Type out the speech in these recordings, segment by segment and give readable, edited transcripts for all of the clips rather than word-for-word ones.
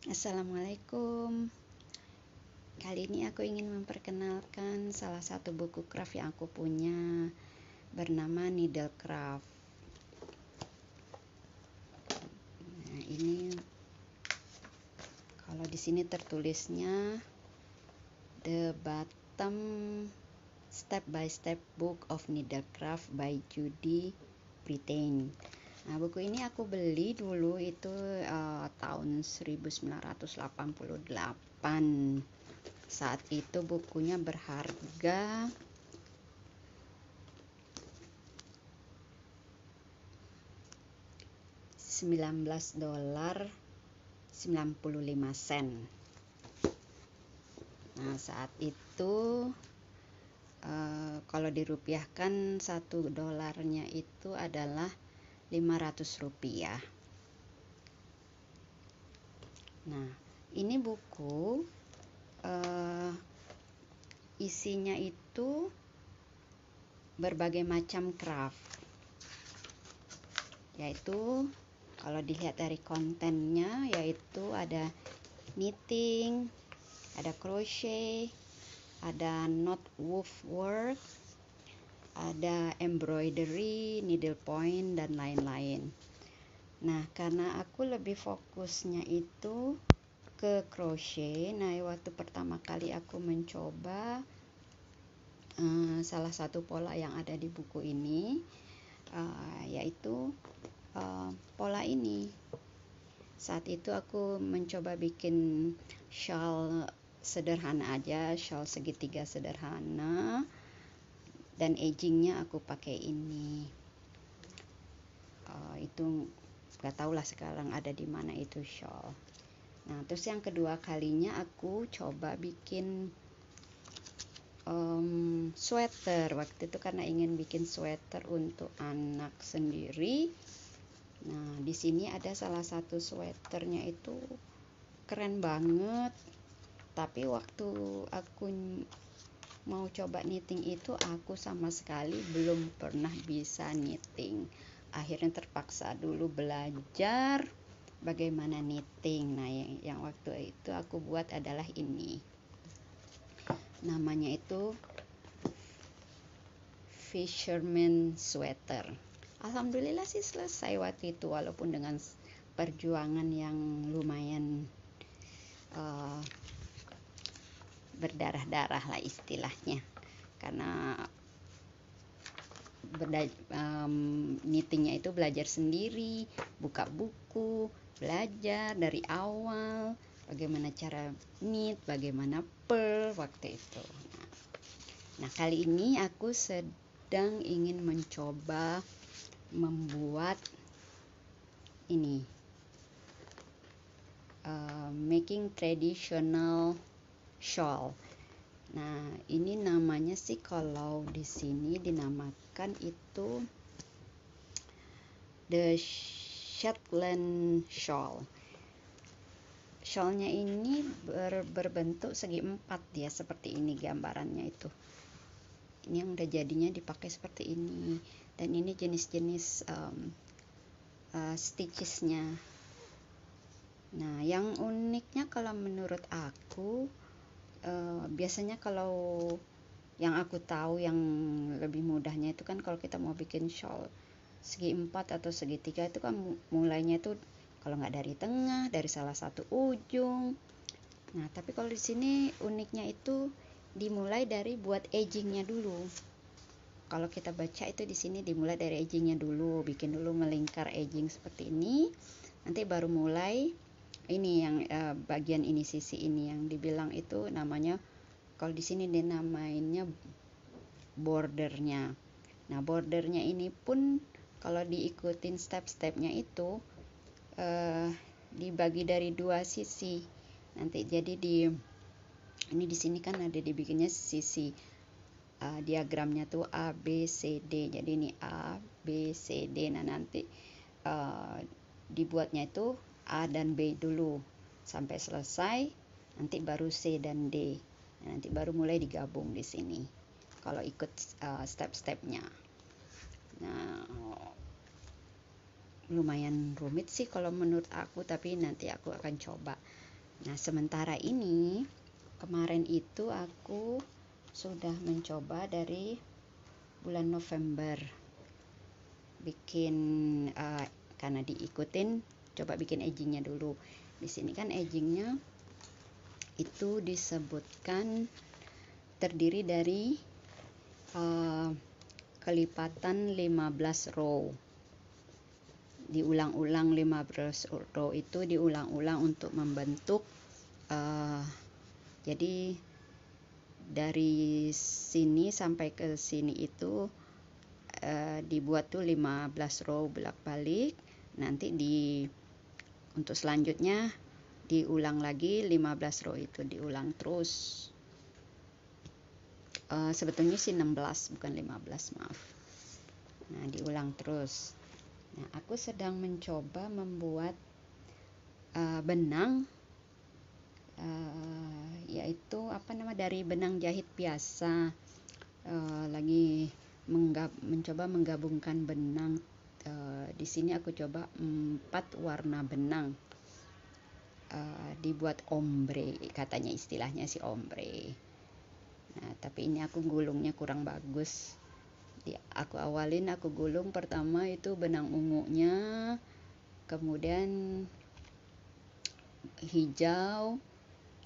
Assalamualaikum. Kali ini aku ingin memperkenalkan salah satu buku craft yang aku punya bernama Needle Craft. Nah, ini kalau di sini tertulisnya The Bottom Step by Step Book of Needle Craft by Judy Brittain. Nah, buku ini aku beli dulu itu tahun 1988. Saat itu bukunya berharga $19.95. Nah, saat itu kalau dirupiahkan $1 itu adalah Rp500. Nah, ini buku isinya itu berbagai macam craft, yaitu kalau dilihat dari kontennya yaitu ada knitting, ada crochet, ada knot woof work, ada embroidery, needlepoint, dan lain-lain. Nah, karena aku lebih fokusnya itu ke crochet, nah waktu pertama kali aku mencoba salah satu pola yang ada di buku ini, yaitu pola ini. Saat itu aku mencoba bikin shawl sederhana aja, shawl segitiga sederhana, dan edgingnya aku pakai ini. Itu gak tau lah sekarang ada di mana itu shawl. Nah, terus yang kedua kalinya aku coba bikin sweater. Waktu itu karena ingin bikin sweater untuk anak sendiri. Nah, di sini ada salah satu sweaternya itu keren banget. Tapi waktu aku mau coba knitting itu aku sama sekali belum pernah bisa knitting. Akhirnya terpaksa dulu belajar bagaimana knitting. Nah, yang waktu itu aku buat adalah ini. Namanya itu Fisherman Sweater. Alhamdulillah sih selesai waktu itu, walaupun dengan perjuangan yang lumayan berdarah-darah lah istilahnya, karena knittingnya itu belajar sendiri, buka buku, belajar dari awal bagaimana cara knit, bagaimana purl waktu itu. Nah, kali ini aku sedang ingin mencoba membuat ini, making traditional shawl. Nah, ini namanya sih kalau di sini dinamakan itu the Shetland shawl. Shawlnya ini berbentuk segi empat ya, seperti ini gambarannya itu. Ini yang udah jadinya dipakai seperti ini, dan ini jenis-jenis stitchesnya. Nah, yang uniknya kalau menurut aku, biasanya kalau yang aku tahu yang lebih mudahnya itu kan kalau kita mau bikin shawl segi empat atau segitiga itu kan mulainya itu kalau nggak dari tengah, dari salah satu ujung. Nah, tapi kalau di sini uniknya itu dimulai dari buat edgingnya dulu. Kalau kita baca itu di sini dimulai dari edgingnya dulu, bikin dulu melingkar edging seperti ini. Nanti baru mulai ini yang bagian ini, sisi ini yang dibilang itu namanya, kalau di sini dinamainnya bordernya. Nah, bordernya ini pun kalau diikutin step-stepnya itu dibagi dari dua sisi. Nanti jadi ini di sini kan ada dibikinnya sisi diagramnya tuh A B C D. Jadi ini A B C D. Nah, nanti dibuatnya itu A dan B dulu sampai selesai, nanti baru C dan D. Nah, nanti baru mulai digabung di sini kalau ikut step-stepnya. Nah, lumayan rumit sih kalau menurut aku, tapi nanti aku akan coba. Nah, sementara ini kemarin itu aku sudah mencoba dari bulan November bikin karena diikutin, coba bikin edgingnya dulu. Di sini kan edgingnya itu disebutkan terdiri dari kelipatan 15 row. Diulang-ulang 15 row itu diulang-ulang untuk membentuk jadi dari sini sampai ke sini itu dibuat tuh 15 row bolak-balik. Nanti untuk selanjutnya diulang lagi 15 row itu diulang terus. Sebetulnya sih 16 bukan 15, maaf. Nah, diulang terus. Nah, aku sedang mencoba membuat benang yaitu dari benang jahit biasa. Lagi mencoba menggabungkan benang. Di sini aku coba 4 warna benang. Dibuat ombre, katanya istilahnya sih ombre. Nah, tapi ini aku gulungnya kurang bagus. Aku gulung pertama itu benang ungunya, kemudian hijau,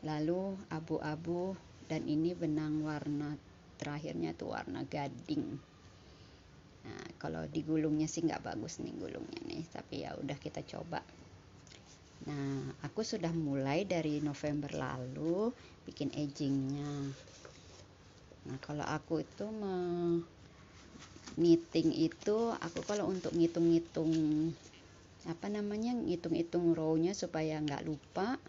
lalu abu-abu, dan ini benang warna terakhirnya tuh warna gading. Nah, kalau digulungnya sih nggak bagus nih gulungnya nih, tapi ya udah kita coba. Nah, aku sudah mulai dari November lalu bikin edgingnya. Nah, kalau aku itu knitting itu, aku kalau untuk ngitung-ngitung ngitung-ngitung row-nya supaya nggak lupa,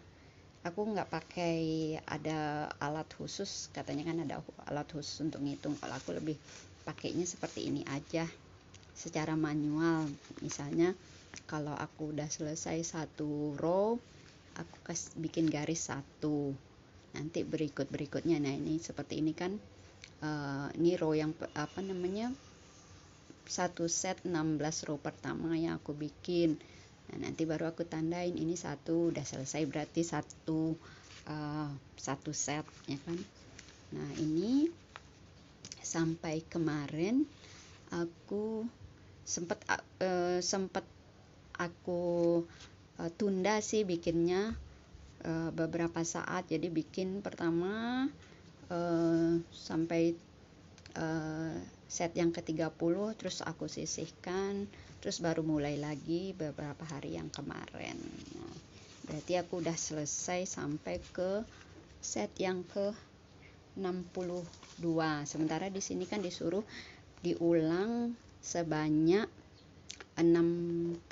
aku nggak pakai ada alat khusus. Katanya kan ada alat khusus untuk ngitung. Kalau aku lebih pakainya seperti ini aja, secara manual. Misalnya kalau aku udah selesai satu row, aku bikin garis satu, nanti berikutnya. Nah, ini seperti ini kan, ini row yang satu set 16 row pertama yang aku bikin. Nah, nanti baru aku tandain ini satu, udah selesai berarti satu set ya kan. Nah, ini sampai kemarin aku sempat aku tunda sih bikinnya beberapa saat. Jadi bikin pertama sampai set yang ke-30, terus aku sisihkan, terus baru mulai lagi beberapa hari yang kemarin. Nah, berarti aku udah selesai sampai ke set yang ke-62. Sementara di sini kan disuruh diulang sebanyak 64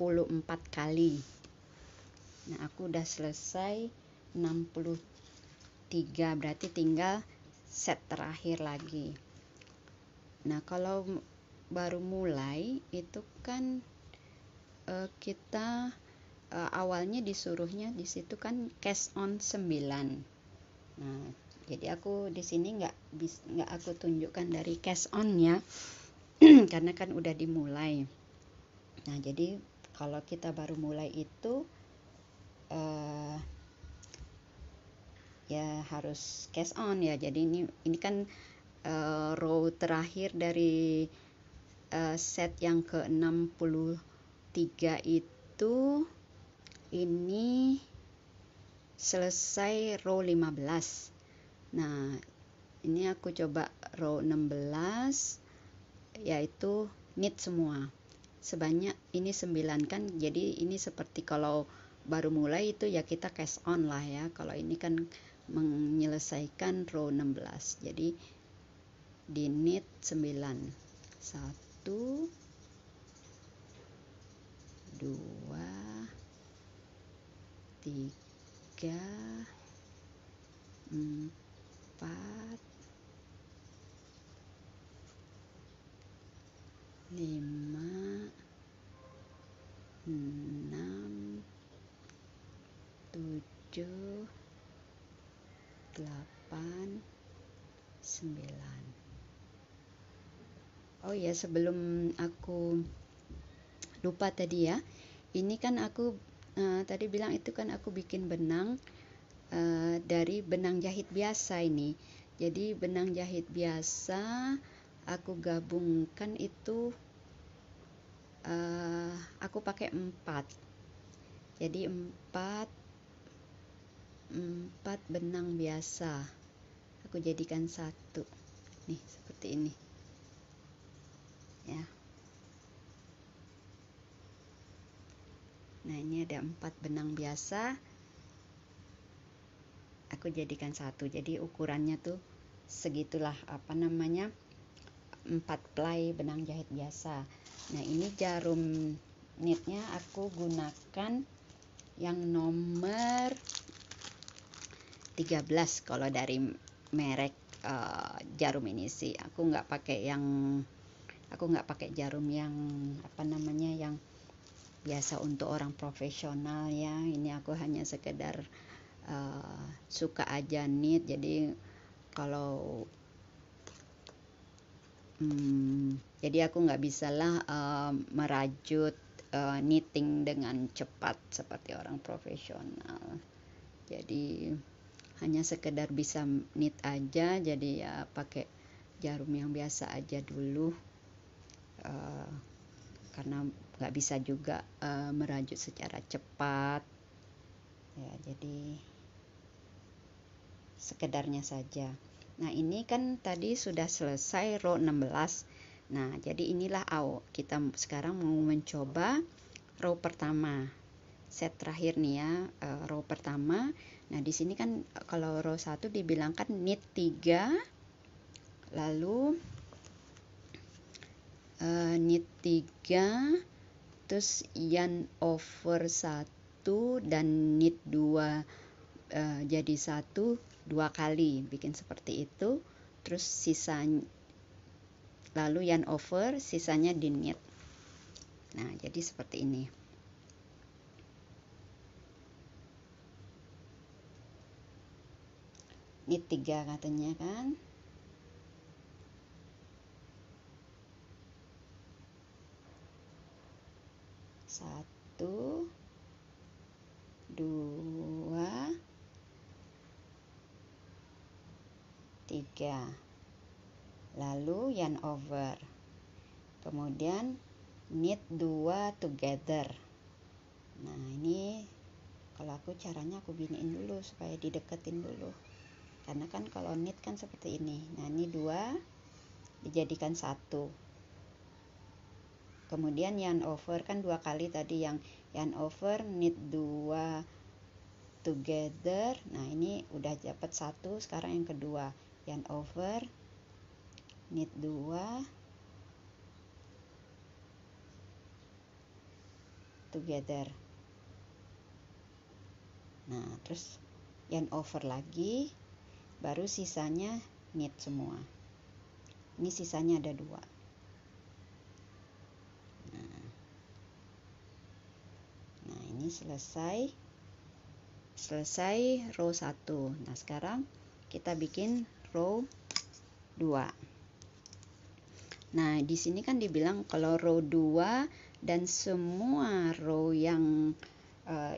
kali. Nah, aku udah selesai 63, berarti tinggal set terakhir lagi. Nah, kalau baru mulai itu kan kita awalnya disuruhnya di situ kan cast on 9. Nah, jadi aku di sini nggak aku tunjukkan dari cast on ya, karena kan udah dimulai. Nah, jadi kalau kita baru mulai itu ya harus cast on ya. Jadi ini kan row terakhir dari set yang ke-63 itu, ini selesai row 15. Nah, ini aku coba row 16, yaitu knit semua sebanyak ini 9 kan. Jadi ini seperti kalau baru mulai itu ya kita cast on lah ya. Kalau ini kan menyelesaikan row 16, jadi di knit 9, 1 2 3 4 5 6 7 8 9. Oh ya, sebelum aku lupa tadi ya, ini kan aku tadi bilang itu kan aku bikin benang dari benang jahit biasa ini. Jadi benang jahit biasa aku gabungkan itu, aku pakai 4. Jadi 4 benang biasa aku jadikan satu nih, seperti ini ya. Nah, ini ada 4 benang biasa aku jadikan satu. Jadi ukurannya tuh segitulah, 4 ply benang jahit biasa. Nah, ini jarum knitnya aku gunakan yang nomor 13 kalau dari merek jarum ini sih. Aku nggak pakai jarum yang yang biasa untuk orang profesional ya. Ini aku hanya sekedar suka aja knit. Jadi kalau jadi aku nggak bisalah merajut knitting dengan cepat seperti orang profesional. Jadi hanya sekedar bisa knit aja, jadi ya pakai jarum yang biasa aja dulu, karena nggak bisa juga merajut secara cepat ya, jadi sekedarnya saja. Nah, ini kan tadi sudah selesai row 16. Nah, jadi inilah kita sekarang mau mencoba row pertama, set terakhir nih ya, row pertama. Nah, di sini kan kalau row 1 dibilangkan knit 3, lalu knit 3, terus yarn over 1 dan knit 2 jadi 1 2 kali, bikin seperti itu. Terus sisanya lalu yarn over, sisanya di knit. Nah, jadi seperti ini. Knit 3 katanya kan. Satu, 2, 3. Lalu yarn over. Kemudian knit 2 together. Nah, ini kalau aku caranya aku biniin dulu supaya dideketin dulu. Karena kan kalau knit kan seperti ini. Nah, ini 2 dijadikan 1. Kemudian yarn over kan 2 kali tadi, yang yarn over knit 2 together. Nah, ini udah dapat 1, sekarang yang kedua yarn over knit 2 together. Nah, terus yarn over lagi, baru sisanya knit semua. Ini sisanya ada 2. Nah, ini selesai row 1. Nah, sekarang kita bikin row 2. Nah, di sini kan dibilang kalau row 2 dan semua row yang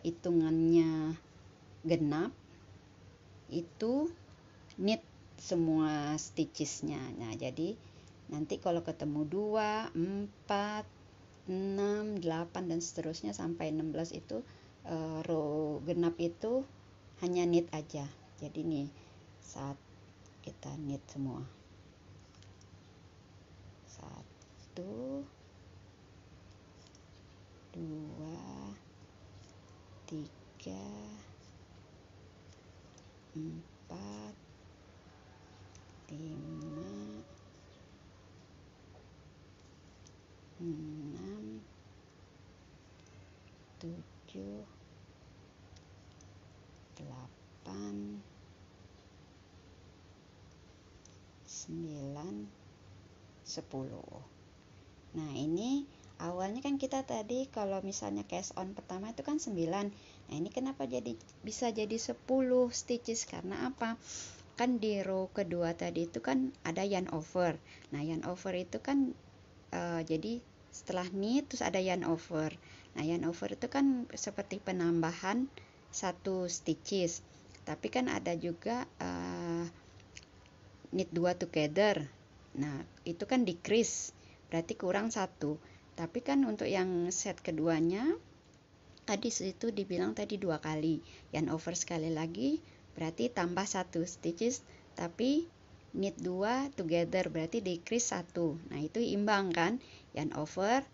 hitungannya genap itu knit semua stitchesnya. Nah, jadi nanti kalau ketemu 2, 4, 6, 8 dan seterusnya sampai 16 itu row genap itu hanya knit aja. Jadi nih saat kita knit semua. 1, 2, 3, 4, 5, 6, 7, 8, 9, 10. Nah, ini awalnya kan kita tadi kalau misalnya cast on pertama itu kan 9. Nah, ini kenapa bisa jadi 10 stitches? Karena apa? Kan di row kedua tadi itu kan ada yarn over. Nah, yarn over itu kan jadi setelah knit terus ada yarn over. Nah, yarn over itu kan seperti penambahan 1 stitches. Tapi kan ada juga knit 2 together. Nah, itu kan decrease, berarti kurang 1. Tapi kan untuk yang set keduanya, tadi situ dibilang tadi 2 kali. Yarn over sekali lagi, berarti tambah 1 stitches, tapi knit 2 together, berarti decrease 1. Nah, itu imbang kan? Yarn over,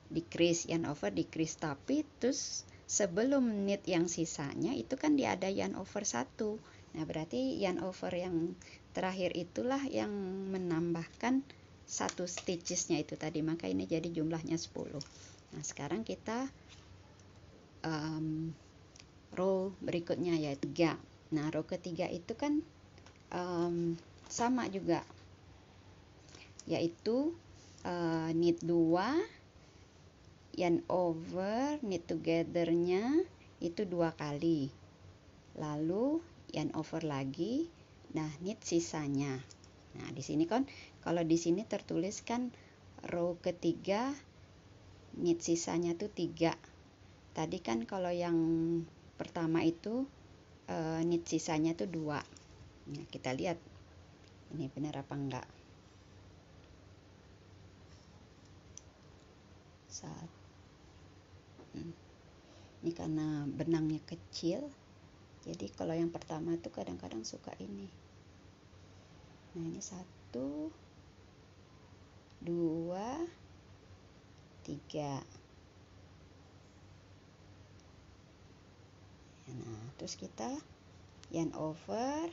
decrease, yarn over, decrease. Tapi terus sebelum knit yang sisanya, itu kan dia ada yarn over 1. Nah, berarti yarn over yang terakhir itulah yang menambahkan 1 stitchesnya itu tadi, maka ini jadi jumlahnya 10. Nah, sekarang kita row berikutnya yaitu 3. Nah, row ketiga itu kan sama juga, yaitu knit 2, yarn over, knit togethernya itu 2 kali, lalu yarn over lagi. Nah, knit sisanya. Nah, di sini kan kalau di sini tertulis kan row ketiga knit sisanya tuh 3. Tadi kan kalau yang pertama itu knit sisanya tuh 2. Nah, kita lihat ini benar apa enggak. Ini karena benangnya kecil, jadi kalau yang pertama itu kadang-kadang suka ini. Nah, ini 1, 2, 3. Nah, terus kita yarn over,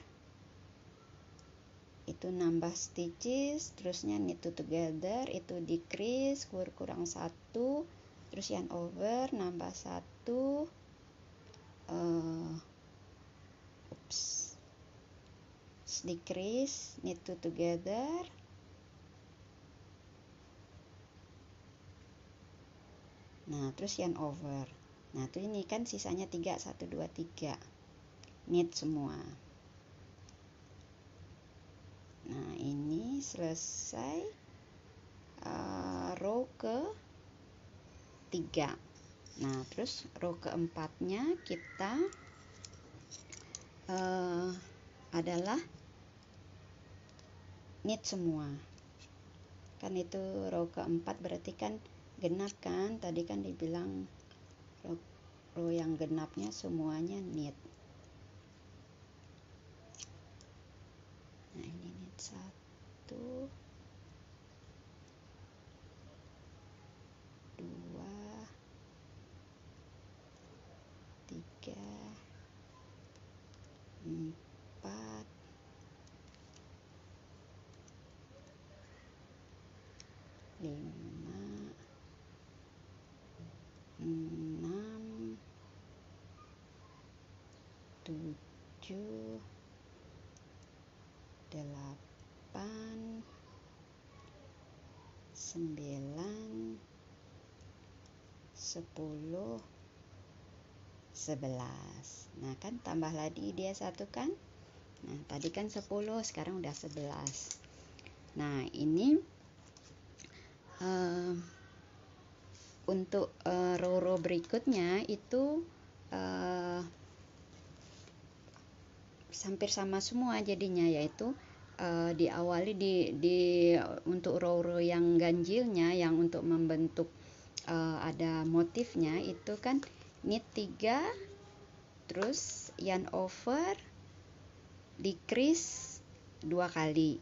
itu nambah stitches, terusnya knit together, itu decrease, kurang 1, terus yarn over, nambah 1, decrease, knit together, nah terus yarn over. Nah, tuh ini kan sisanya 3, 1, 2, 3, knit semua. Nah, ini selesai row ke 3. Nah, terus row keempatnya kita adalah knit semua. Kan itu row keempat, berarti kan genap kan? Tadi kan dibilang row yang genapnya semuanya knit. Nah, ini knit 1, 2, 3, 4, 5, 6, 7, 8, 9, 10, 11. Nah, kan tambah lagi dia 1 kan? Nah, tadi kan 10, sekarang udah 11. Nah, ini untuk row-row berikutnya itu hampir sama semua jadinya, yaitu diawali untuk row-row yang ganjilnya, yang untuk membentuk ada motifnya itu kan knit 3, terus yarn over, decrease 2 kali,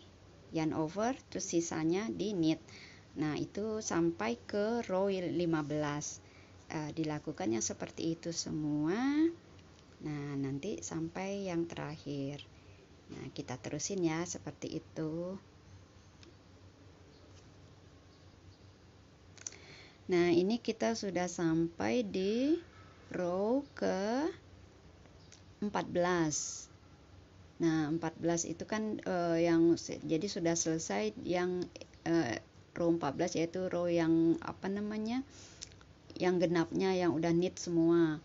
yarn over, terus sisanya di knit. Nah, itu sampai ke row 15. Dilakukannya seperti itu semua. Nah, nanti sampai yang terakhir. Nah, kita terusin ya seperti itu. Nah, ini kita sudah sampai di row ke 14. Nah, 14 itu kan jadi sudah selesai yang row 14, yaitu row yang yang genapnya, yang udah knit semua.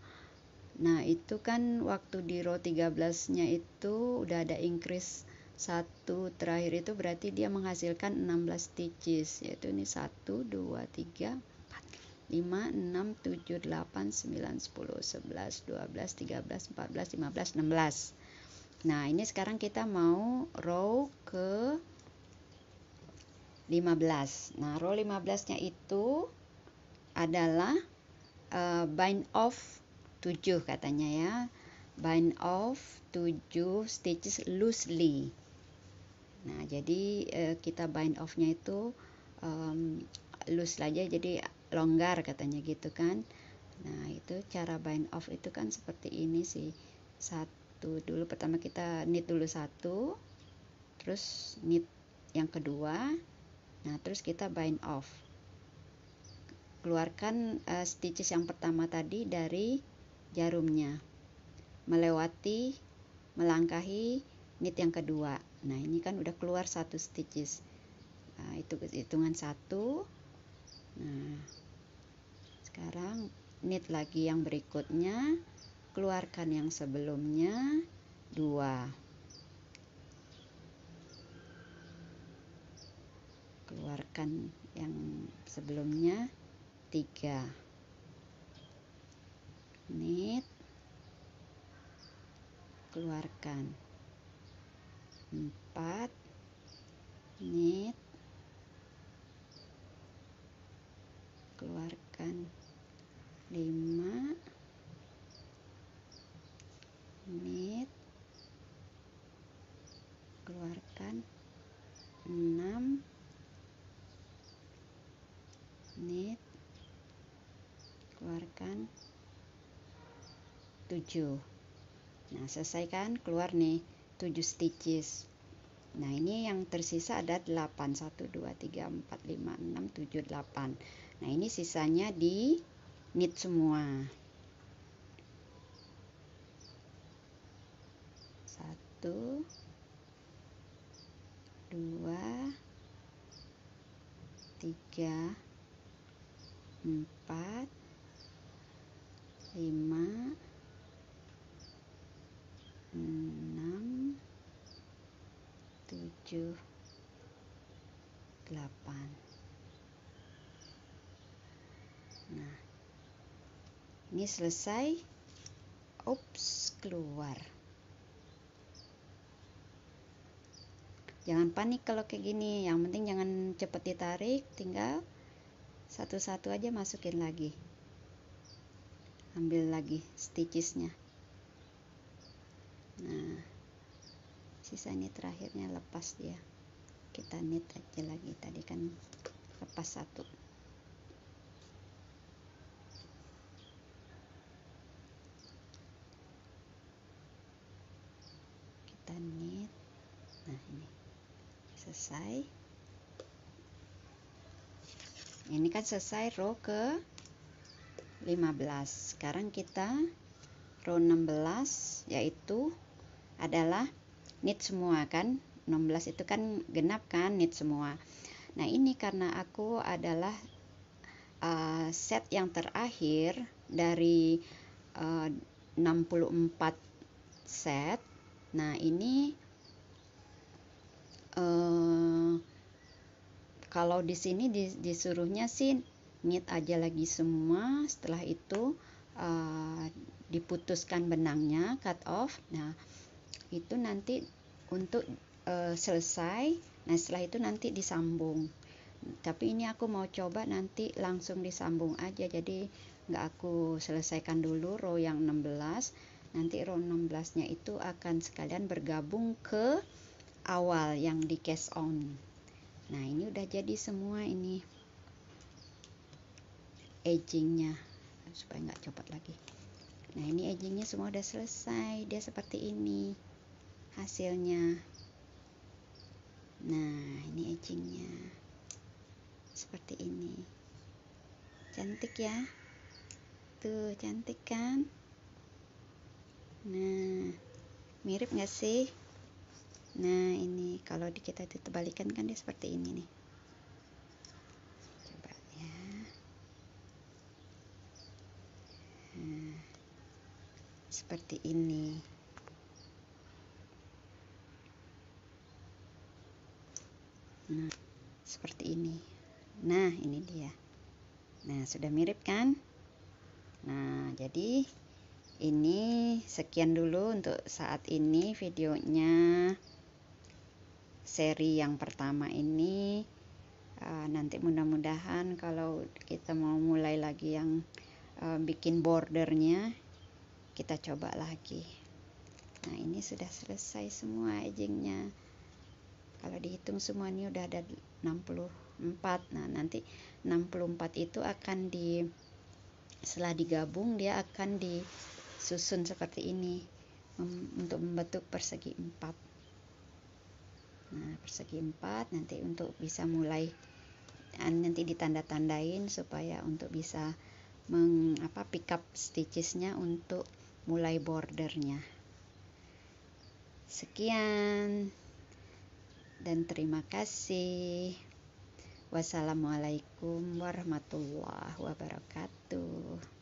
Nah, itu kan waktu di row 13-nya itu udah ada increase 1 terakhir, itu berarti dia menghasilkan 16 stitches, yaitu ini 1, 2, 3, 4, 5, 6, 7, 8, 9, 10, 11, 12, 13, 14, 15, 16. Nah, ini sekarang kita mau row ke 15. Nah, row 15-nya itu adalah bind off 7 katanya ya. Bind off 7 stitches loosely. Nah, jadi kita bind off-nya itu loose aja, jadi longgar katanya gitu kan. Nah, itu cara bind off itu kan seperti ini sih. Satu dulu, pertama kita knit dulu satu, terus knit yang kedua, nah terus kita bind off. Keluarkan stitches yang pertama tadi dari jarumnya, melangkahi knit yang kedua. Nah, ini kan udah keluar satu stitches. Nah, itu hitungan satu. Nah, sekarang knit lagi yang berikutnya, keluarkan yang sebelumnya 2, keluarkan yang sebelumnya 3, knit, keluarkan 4, knit, keluarkan 5, knit, keluarkan 6, knit, keluarkan 7. Nah, selesai kan, keluar nih 7 stitches. Nah, ini yang tersisa ada 8. 1, 2, 3, 4, 5, 6, 7, 8. Nah, ini sisanya di knit semua. 1, 2, 3, 4, 5, 6, 7, 8. Nah, ini selesai. Ups, keluar. Jangan panik kalau kayak gini, yang penting jangan cepat ditarik, tinggal satu-satu aja masukin lagi. Ambil lagi stitchesnya. Nah, sisa ini terakhirnya lepas dia. Kita knit aja lagi, tadi kan lepas satu. Kita knit. Nah, ini selesai. Ini kan selesai row ke 15. Sekarang kita row 16, yaitu adalah knit semua kan. 16 itu kan genap kan, knit semua. Nah, ini karena aku adalah set yang terakhir dari 64 set. Nah, ini kalau di sini disuruhnya sih knit aja lagi semua, setelah itu diputuskan benangnya, cut off. Nah, itu nanti untuk selesai. Nah, setelah itu nanti disambung. Tapi ini aku mau coba nanti langsung disambung aja, jadi nggak aku selesaikan dulu row yang 16. Nanti row 16 nya itu akan sekalian bergabung ke awal yang di cast on. Nah, ini udah jadi semua ini edgingnya, supaya nggak copot lagi. Nah, ini edgingnya semua udah selesai, dia seperti ini hasilnya. Nah, ini edgingnya seperti ini, cantik ya, tuh cantik kan. Nah, mirip nggak sih? Nah, ini kalau kita diterbalikan kan dia seperti ini nih. Coba ya. Nah, seperti ini. Nah, seperti ini. Nah, ini dia. Nah, sudah mirip kan? Nah, jadi Ini sekian dulu untuk saat ini videonya, seri yang pertama ini. Nanti mudah-mudahan kalau kita mau mulai lagi yang bikin bordernya, kita coba lagi. Nah, ini sudah selesai semua edgingnya. Kalau dihitung semua ini udah ada 64. Nah, nanti 64 itu akan setelah digabung dia akan disusun seperti ini untuk membentuk persegi 4. Nah, persegi 4 nanti untuk bisa mulai nanti ditanda-tandain supaya untuk bisa pick up stitchesnya untuk mulai bordernya. Sekian dan terima kasih. Wassalamualaikum warahmatullahi wabarakatuh.